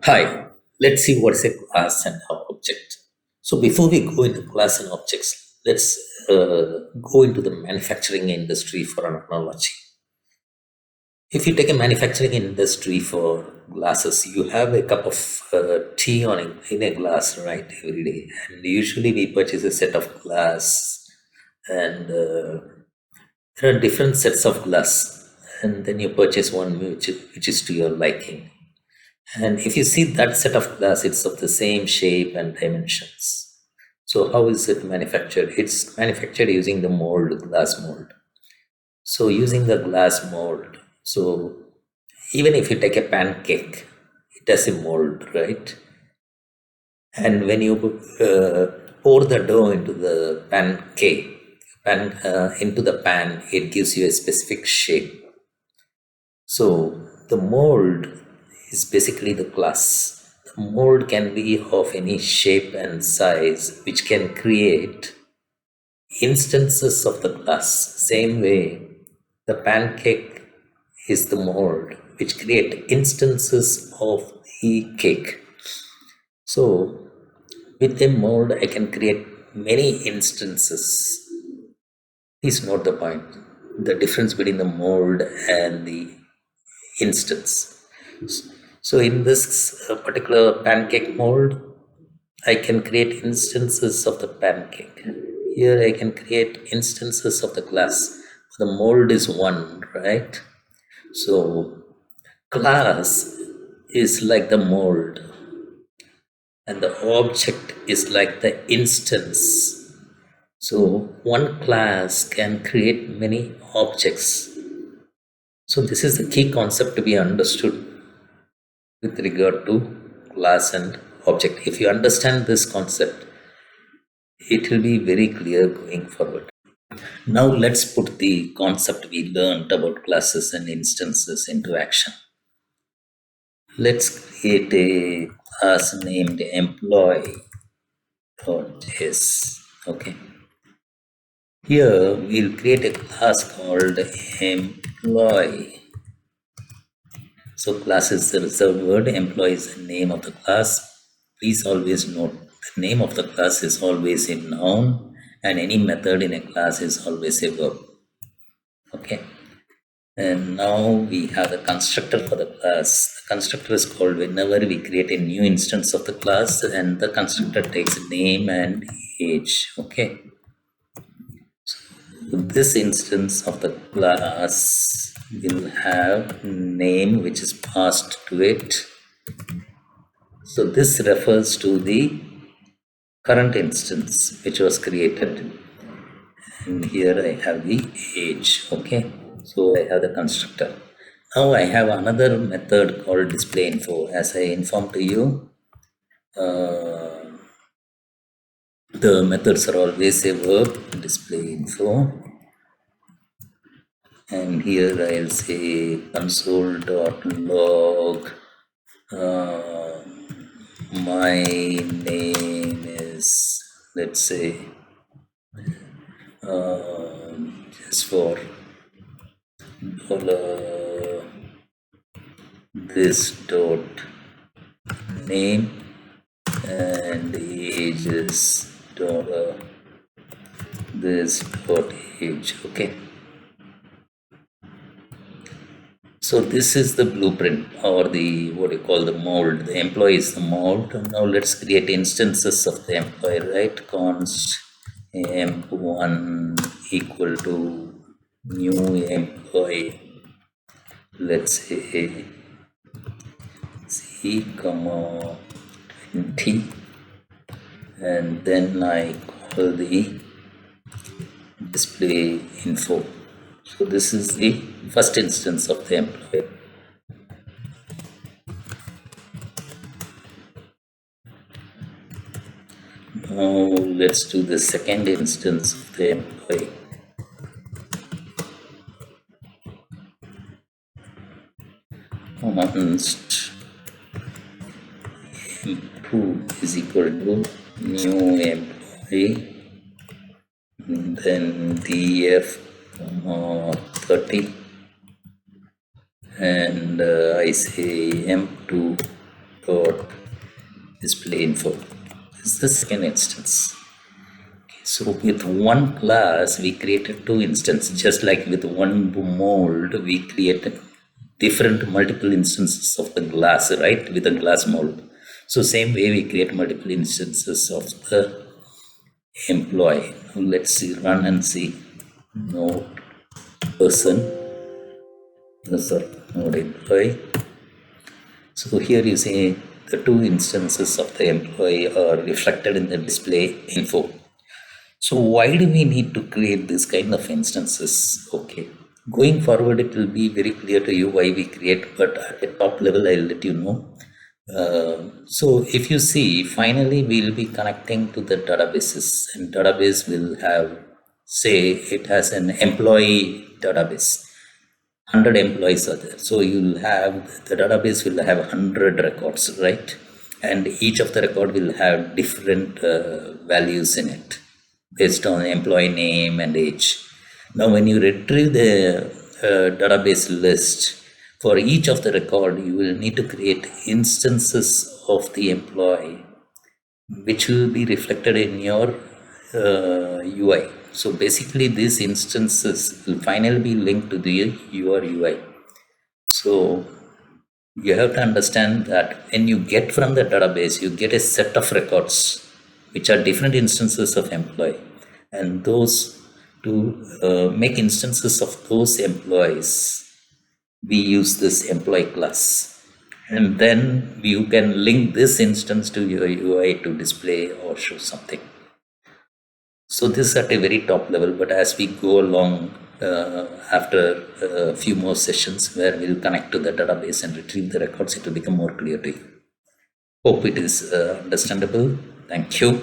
Hi, let's see what's a class and object. So before we go into class and objects, let's go into the manufacturing industry for an analogy. If you take a manufacturing industry for glasses, you have a cup of tea in a glass, right, every day. And usually we purchase a set of glass and there are different sets of glass. And then you purchase one which is to your liking. And if you see that set of glass, it's of the same shape and dimensions. So how is it manufactured? It's manufactured using the mold, glass mold. So using the glass mold, so even if you take a pancake, it has a mold, right? And when you pour the dough into the into the pan, it gives you a specific shape. So the mold is basically the glass. The mold can be of any shape and size, which can create instances of the glass. Same way, the pancake is the mold, which create instances of the cake. So with a mold, I can create many instances. Please note the point. The difference between the mold and the instance. So in this particular pancake mold, I can create instances of the pancake. Here I can create instances of the glass. The mold is one, right? So glass is like the mold and the object is like the instance. So one class can create many objects. So this is the key concept to be understood with regard to class and object. If you understand this concept, it will be very clear going forward. Now let's put the concept we learned about classes and instances into action. Let's create a class named employee.s. Okay. Here we'll create a class called employee. So class is the reserved word, employee is the name of the class. Please always note the name of the class is always a noun and any method in a class is always a verb. Okay. And now we have the constructor for the class. The constructor is called whenever we create a new instance of the class and the constructor takes name and age. Okay. So this instance of the class will have name which is passed to it. So this refers to the current instance which was created. And here I have the age. Okay. So I have the constructor. Now I have another method called display info. As I informed to you, the methods are always a verb, display info. And here I'll say console.log. My name is, let's say, just for dollar this dot name and age is dollar this dot age. Okay. So this is the blueprint or the what you call the mold. The employee is the mold. Now let's create instances of the employee, right? Const emp1 equal to new employee. Let's say c comma 20 and then I call the display info. So this is the first instance of the employee. Now let's do the second instance of the employee. Const emp2 is equal to new employee and then df 30 and I say emp2 dot display info. This is the second instance. So with one class, we created two instances. Just like with one mold, we created different multiple instances of the glass, right? With a glass mold. So same way we create multiple instances of the employee. Let's see, run and see. Node person, no, sorry, node employee. So here you see the two instances of the employee are reflected in the display info. So why do we need to create this kind of instances? Okay, going forward it will be very clear to you why we create, but at the top level I'll let you know. So if you see, finally we'll be connecting to the databases, and database will have, say it has an employee database. 100 employees are there, so you'll have, the database will have 100 records, right? And each of the record will have different values in it based on employee name and age. Now when you retrieve the database list, for each of the record you will need to create instances of the employee which will be reflected in your UI. So basically these instances will finally be linked to your UI. So you have to understand that when you get from the database, you get a set of records which are different instances of employee, and those to make instances of those employees, we use this employee class, and then you can link this instance to your UI to display or show something. So this is at a very top level, but as we go along, after a few more sessions where we'll connect to the database and retrieve the records, it will become more clear to you. Hope it is understandable. Thank you.